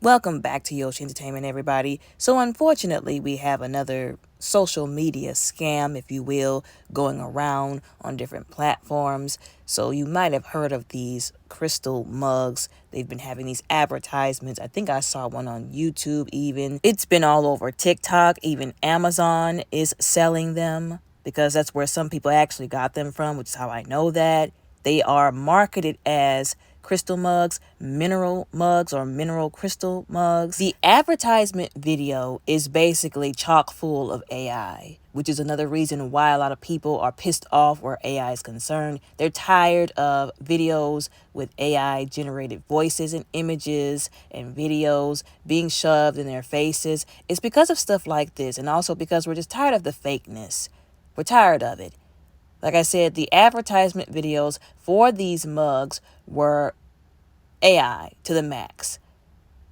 Welcome back to Yoshi Entertainment, everybody. So, unfortunately, we have another social media scam, if you will, going around on different platforms. So, you might have heard of these crystal mugs. They've been having these advertisements. I think I saw one on YouTube, even. It's been all over TikTok. Even Amazon is selling them because that's where some people actually got them from, which is how I know that. They are marketed as crystal mugs, mineral mugs, or mineral crystal mugs. The advertisement video is basically chock full of AI, which is another reason why a lot of people are pissed off where AI is concerned. They're tired of videos with AI generated voices and images and videos being shoved in their faces. It's because of stuff like this, and also because we're just tired of the fakeness. We're tired of it. Like I said, the advertisement videos for these mugs were AI to the max.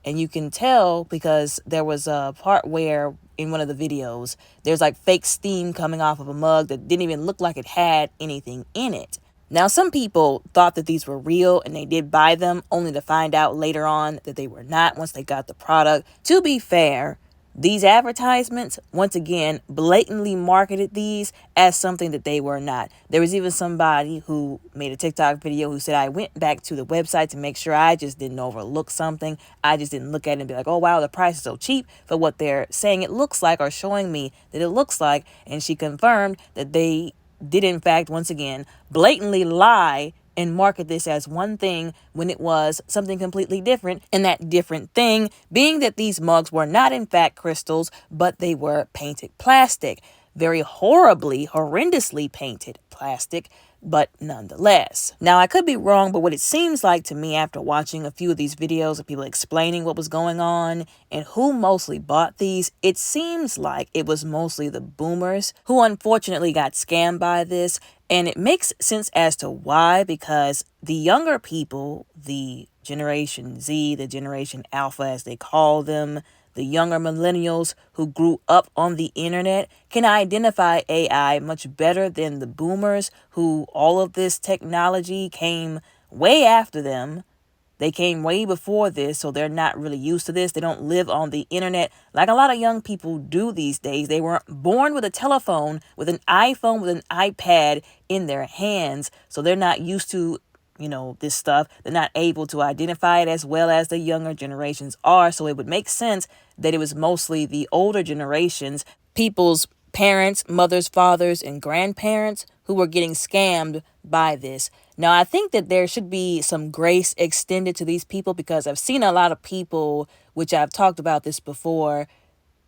And you can tell because there was a part where in one of the videos, there's like fake steam coming off of a mug that didn't even look like it had anything in it. Now, some people thought that these were real and they did buy them only to find out later on that they were not once they got the product. To be fair, these advertisements, once again, blatantly marketed these as something that they were not. There was even somebody who made a TikTok video who said, I went back to the website to make sure I just didn't overlook something. I just didn't look at it and be like, oh, wow, the price is so cheap for what they're saying it looks like or showing me that it looks like. And she confirmed that they did, in fact, once again, blatantly lie and market this as one thing when it was something completely different. And that different thing being that these mugs were not in fact crystals, but they were painted plastic. Very horribly, horrendously painted plastic, but nonetheless. Now, I could be wrong, but what it seems like to me after watching a few of these videos of people explaining what was going on and who mostly bought these, it seems like it was mostly the boomers who unfortunately got scammed by this. And it makes sense as to why, because the younger people, the Generation Z, the Generation Alpha as they call them, the younger millennials who grew up on the internet can identify AI much better than the boomers who all of this technology came way after them. They came way before this, so they're not really used to this. They don't live on the internet like a lot of young people do these days. They weren't born with a telephone, with an iPhone, with an iPad in their hands, so they're not used to this stuff. They're not able to identify it as well as the younger generations are. So it would make sense that it was mostly the older generations, people's parents, mothers, fathers, and grandparents who were getting scammed by this. Now, I think that there should be some grace extended to these people because I've seen a lot of people, which I've talked about this before,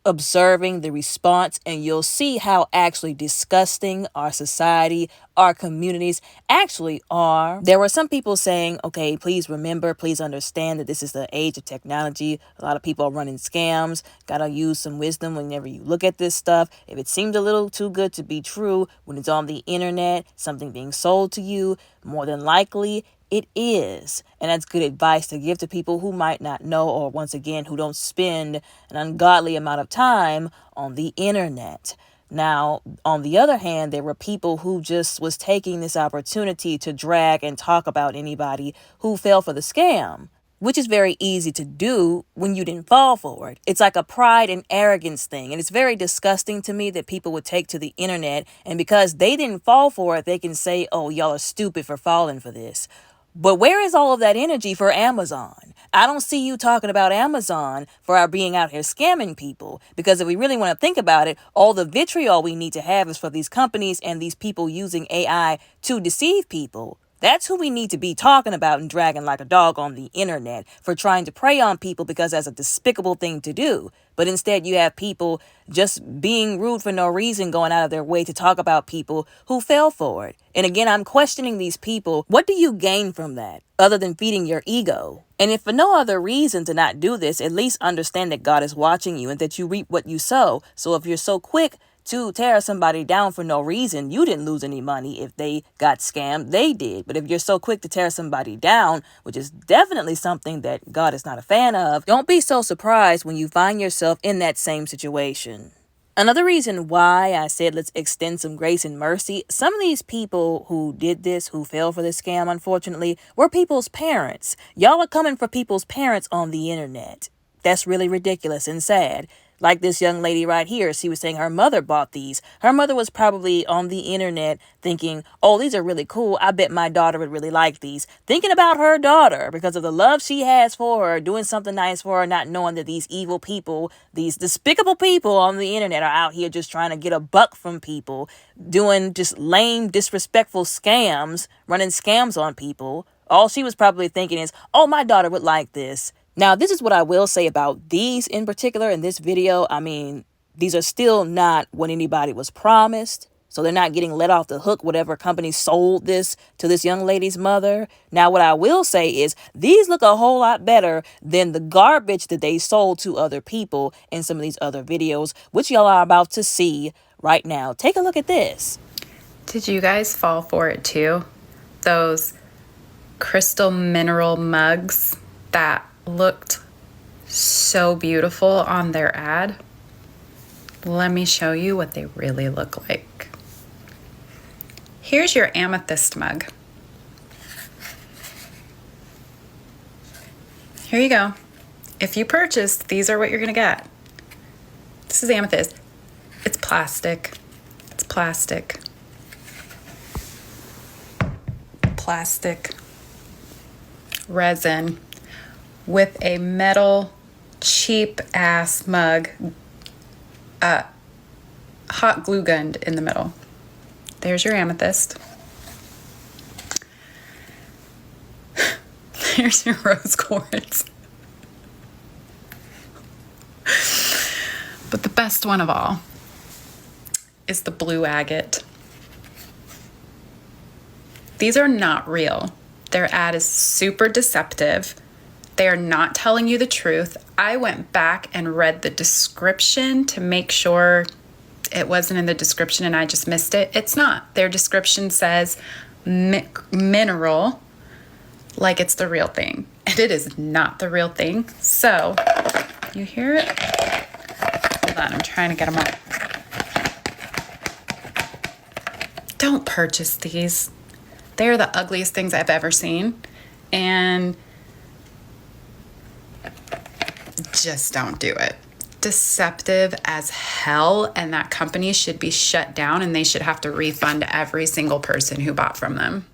observing the response, and you'll see how actually disgusting our society, our communities actually are. There were some people saying, okay, please remember, please understand that this is the age of technology. A lot of people are running scams. Gotta use some wisdom whenever you look at this stuff. If it seemed a little too good to be true when it's on the internet, something being sold to you, more than likely it is. And that's good advice to give to people who might not know, or once again, who don't spend an ungodly amount of time on the internet. Now, on the other hand, there were people who just was taking this opportunity to drag and talk about anybody who fell for the scam, which is very easy to do when you didn't fall for it. It's like a pride and arrogance thing. And it's very disgusting to me that people would take to the internet, and because they didn't fall for it, they can say, oh, y'all are stupid for falling for this. But where is all of that energy for Amazon? I don't see you talking about Amazon for our being out here scamming people. Because if we really want to think about it, all the vitriol we need to have is for these companies and these people using AI to deceive people. That's who we need to be talking about and dragging like a dog on the internet for trying to prey on people because that's a despicable thing to do. But instead you have people just being rude for no reason, going out of their way to talk about people who fell for it. And again, I'm questioning these people. What do you gain from that other than feeding your ego? And if for no other reason to not do this, at least understand that God is watching you and that you reap what you sow. So if you're so quick to tear somebody down for no reason, you didn't lose any money. If they got scammed, they did. But if you're so quick to tear somebody down, which is definitely something that God is not a fan of, don't be so surprised when you find yourself in that same situation. Another reason why I said let's extend some grace and mercy, some of these people who did this, who fell for this scam, unfortunately, were people's parents. Y'all are coming for people's parents on the internet. That's really ridiculous and sad. Like this young lady right here, she was saying her mother bought these. Her mother was probably on the internet thinking, oh, these are really cool. I bet my daughter would really like these. Thinking about her daughter because of the love she has for her, doing something nice for her, not knowing that these evil people, these despicable people on the internet are out here just trying to get a buck from people, doing just lame, disrespectful scams, running scams on people. All she was probably thinking is, oh, my daughter would like this. Now, this is what I will say about these in particular in this video. I mean, these are still not what anybody was promised. So they're not getting let off the hook, whatever company sold this to this young lady's mother. Now, what I will say is these look a whole lot better than the garbage that they sold to other people in some of these other videos, which y'all are about to see right now. Take a look at this. Did you guys fall for it too? Those crystal mineral mugs that looked so beautiful on their ad. Let me show you what they really look like. Here's your amethyst mug. Here you go. If you purchase, these are what you're gonna get. This is amethyst. It's plastic. It's plastic. Plastic. Resin. With a metal, cheap ass mug, hot glue gun in the middle. There's your amethyst. There's your rose quartz. But the best one of all is the blue agate. These are not real. Their ad is super deceptive. They are not telling you the truth. I went back and read the description to make sure it wasn't in the description and I just missed it. It's not. Their description says mineral, like it's the real thing. And it is not the real thing. So, you hear it? Hold on, I'm trying to get them up. Don't purchase these. They are the ugliest things I've ever seen. And just don't do it. Deceptive as hell, and that company should be shut down and they should have to refund every single person who bought from them.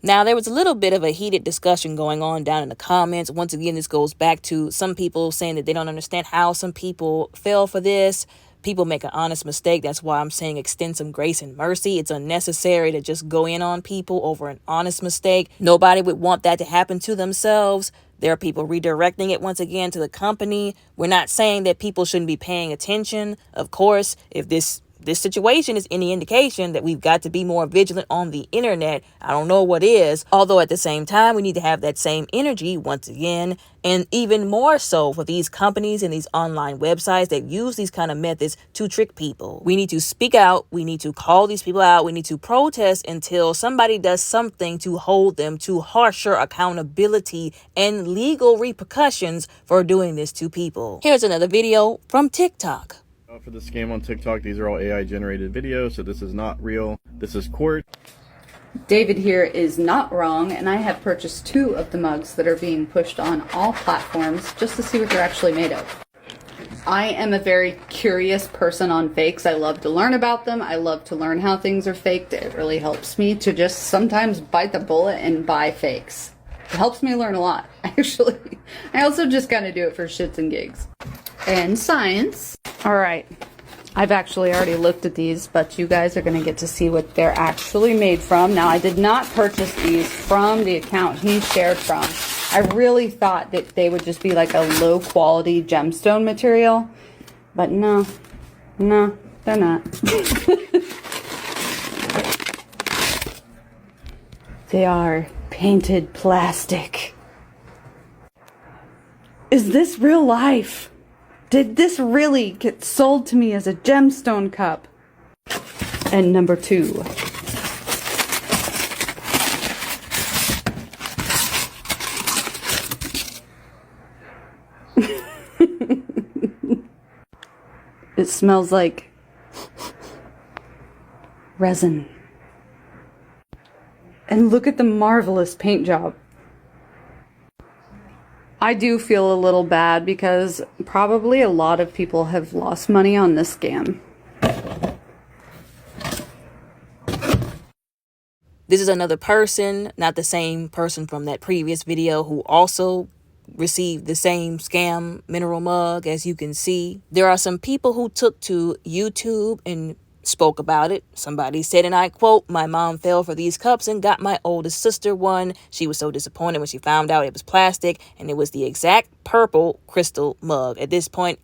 Now, there was a little bit of a heated discussion going on down in the comments. Once again, this goes back to some people saying that they don't understand how some people fell for this. People make an honest mistake. That's why I'm saying extend some grace and mercy. It's unnecessary to just go in on people over an honest mistake. Nobody would want that to happen to themselves. There are people redirecting it once again to the company. We're not saying that people shouldn't be paying attention. Of course, if this situation is any indication that we've got to be more vigilant on the internet, I don't know what is. Although at the same time, we need to have that same energy once again, and even more so for these companies and these online websites that use these kind of methods to trick people. We need to speak out. We need to call these people out. We need to protest until somebody does something to hold them to harsher accountability and legal repercussions for doing this to people. Here's another video from TikTok. For the scam on TikTok, these are all AI generated videos, so this is not real. This is court. David here is not wrong, and I have purchased 2 of the mugs that are being pushed on all platforms just to see what they're actually made of. I am a very curious person on fakes. I love to learn about them. I love to learn how things are faked. It really helps me to just sometimes bite the bullet and buy fakes. It helps me learn a lot, actually. I also just kind of do it for shits and gigs. And science. Alright, I've actually already looked at these, but you guys are going to get to see what they're actually made from. Now, I did not purchase these from the account he shared from. I really thought that they would just be like a low-quality gemstone material, but no, they're not. They are painted plastic. Is this real life? Did this really get sold to me as a gemstone cup? And number 2. It smells like resin. And look at the marvelous paint job. I do feel a little bad because probably a lot of people have lost money on this scam. This is another person, not the same person from that previous video, who also received the same scam mineral mug. As you can see, there are some people who took to YouTube and spoke about it. Somebody said, and I quote, "My mom fell for these cups and got my oldest sister one. She was so disappointed when she found out it was plastic and it was the exact purple crystal mug." At this point,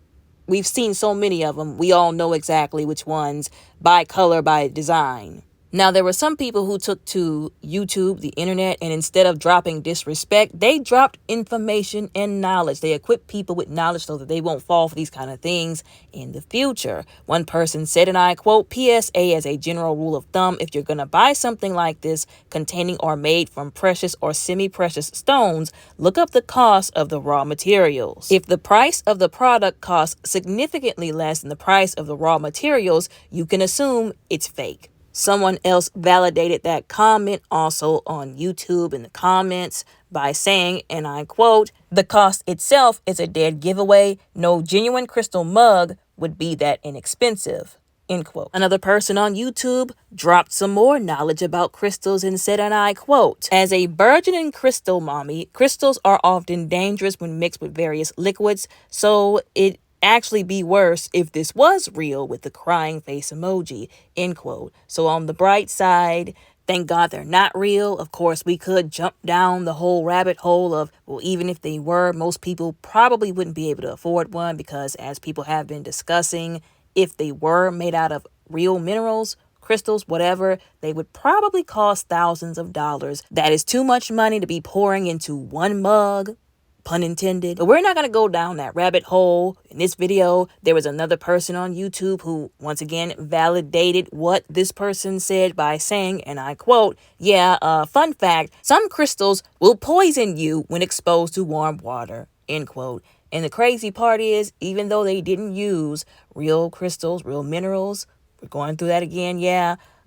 we've seen so many of them. We all know exactly which ones, by color, by design. Now, there were some people who took to YouTube, the internet, and instead of dropping disrespect, they dropped information and knowledge. They equip people with knowledge so that they won't fall for these kind of things in the future. One person said, and I quote, "PSA as a general rule of thumb, if you're going to buy something like this containing or made from precious or semi-precious stones, look up the cost of the raw materials. If the price of the product costs significantly less than the price of the raw materials, you can assume it's fake." Someone else validated that comment also on YouTube in the comments by saying, and I quote, "The cost itself is a dead giveaway. No genuine crystal mug would be that inexpensive." End quote. Another person on YouTube dropped some more knowledge about crystals and said, and I quote, "As a burgeoning crystal mommy, crystals are often dangerous when mixed with various liquids, so it actually be worse if this was real," with the crying face emoji, end quote. So on the bright side, thank God they're not real. Of course, we could jump down the whole rabbit hole of, well, even if they were, most people probably wouldn't be able to afford one because, as people have been discussing, if they were made out of real minerals, crystals, whatever, they would probably cost thousands of dollars. That is too much money to be pouring into one mug, pun intended. But we're not going to go down that rabbit hole. In this video, there was another person on YouTube who once again validated what this person said by saying, and I quote, fun fact, some crystals will poison you when exposed to warm water," end quote. And the crazy part is, even though they didn't use real crystals, real minerals, we're going through that again,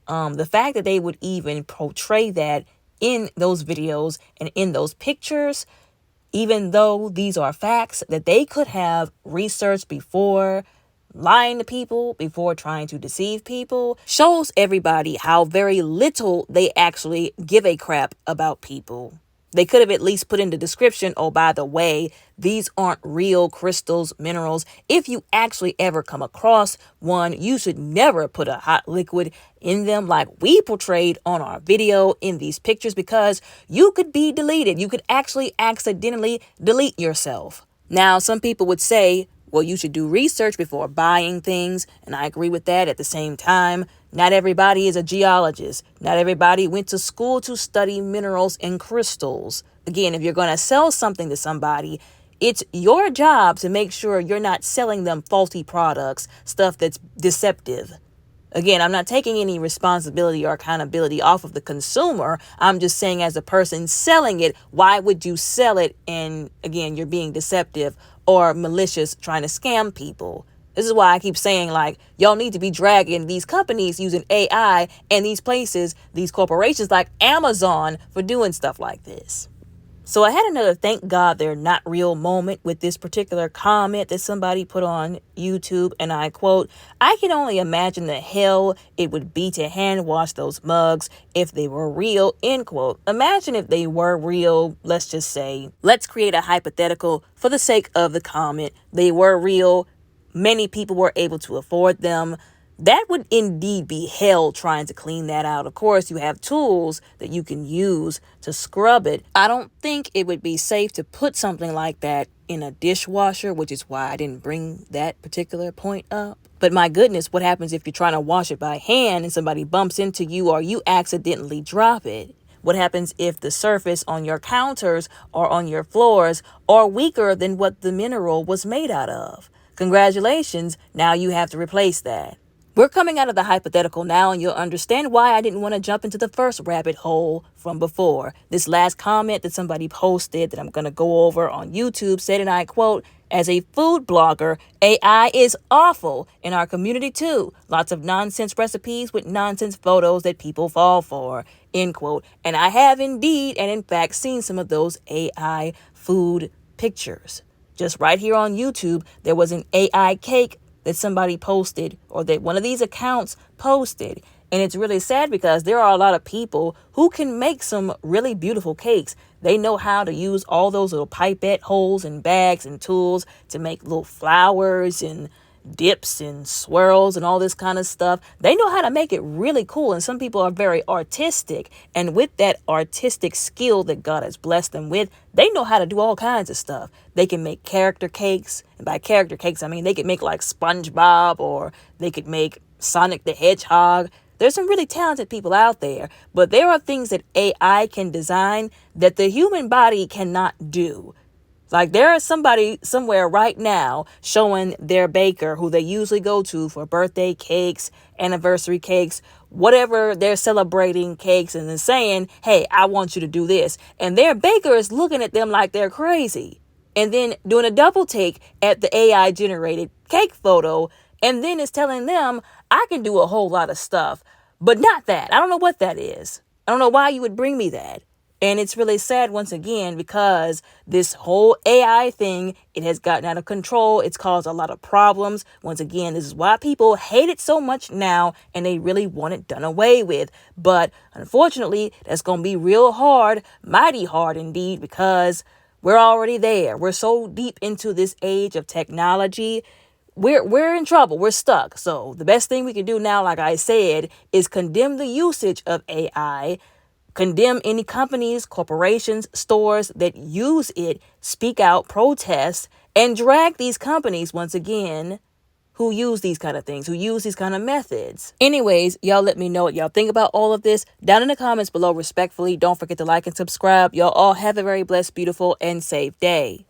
the fact that they would even portray that in those videos and in those pictures, even though these are facts that they could have researched before lying to people, before trying to deceive people, shows everybody how very little they actually give a crap about people. They could have at least put in the description, "Oh, by the way, these aren't real crystals, minerals. If you actually ever come across one, you should never put a hot liquid in them like we portrayed on our video in these pictures, because you could be deleted. You could actually accidentally delete yourself." Now, some people would say, well, you should do research before buying things, and I agree with that. At the same time, not everybody is a geologist. Not everybody went to school to study minerals and crystals. Again, if you're going to sell something to somebody, it's your job to make sure you're not selling them faulty products, stuff that's deceptive. Again, I'm not taking any responsibility or accountability off of the consumer. I'm just saying, as a person selling it, why would you sell it? And again, you're being deceptive or malicious, trying to scam people. This is why I keep saying, like, y'all need to be dragging these companies using AI and these places, these corporations like Amazon, for doing stuff like this. So I had another thank God they're not real moment with this particular comment that somebody put on YouTube, and I quote, "I can only imagine the hell it would be to hand wash those mugs if they were real," end quote. Imagine if they were real. Let's just say, let's create a hypothetical for the sake of the comment. They were real. Many people were able to afford them. That would indeed be hell trying to clean that out. Of course, you have tools that you can use to scrub it. I don't think it would be safe to put something like that in a dishwasher, which is why I didn't bring that particular point up. But my goodness, what happens if you're trying to wash it by hand and somebody bumps into you or you accidentally drop it? What happens if the surface on your counters or on your floors are weaker than what the mineral was made out of? Congratulations, now you have to replace that. We're coming out of the hypothetical now, and you'll understand why I didn't want to jump into the first rabbit hole from before. This last comment that somebody posted that I'm going to go over on YouTube said, and I quote, "As a food blogger, AI is awful in our community too. Lots of nonsense recipes with nonsense photos that people fall for," end quote. And I have indeed and in fact seen some of those AI food pictures. Just right here on YouTube, there was an AI cake that somebody posted, or that one of these accounts posted. And it's really sad because there are a lot of people who can make some really beautiful cakes. They know how to use all those little pipette holes and bags and tools to make little flowers and dips and swirls and all this kind of stuff. They know how to make it really cool. And some people are very artistic. And with that artistic skill that God has blessed them with, they know how to do all kinds of stuff. They can make character cakes. And by character cakes, I mean they could make like SpongeBob, or they could make Sonic the Hedgehog. There's some really talented people out there, but there are things that AI can design that the human body cannot do. Like there is somebody somewhere right now showing their baker who they usually go to for birthday cakes, anniversary cakes, whatever they're celebrating cakes, and then saying, hey, I want you to do this. And their baker is looking at them like they're crazy. And then doing a double take at the AI generated cake photo. And then it's telling them, I can do a whole lot of stuff, but not that. I don't know what that is. I don't know why you would bring me that. And it's really sad once again, because this whole AI thing, it has gotten out of control. It's caused a lot of problems. Once again, this is why people hate it so much now, and they really want it done away with. But unfortunately, that's going to be real hard, mighty hard indeed, because we're already there. We're so deep into this age of technology. We're in trouble. We're stuck. So the best thing we can do now, like I said, is condemn the usage of AI. Condemn any companies, corporations, stores that use it, speak out, protest, and drag these companies, once again, who use these kind of things, who use these kind of methods. Anyways, y'all let me know what y'all think about all of this down in the comments below respectfully. Don't forget to like and subscribe. Y'all all have a very blessed, beautiful, and safe day.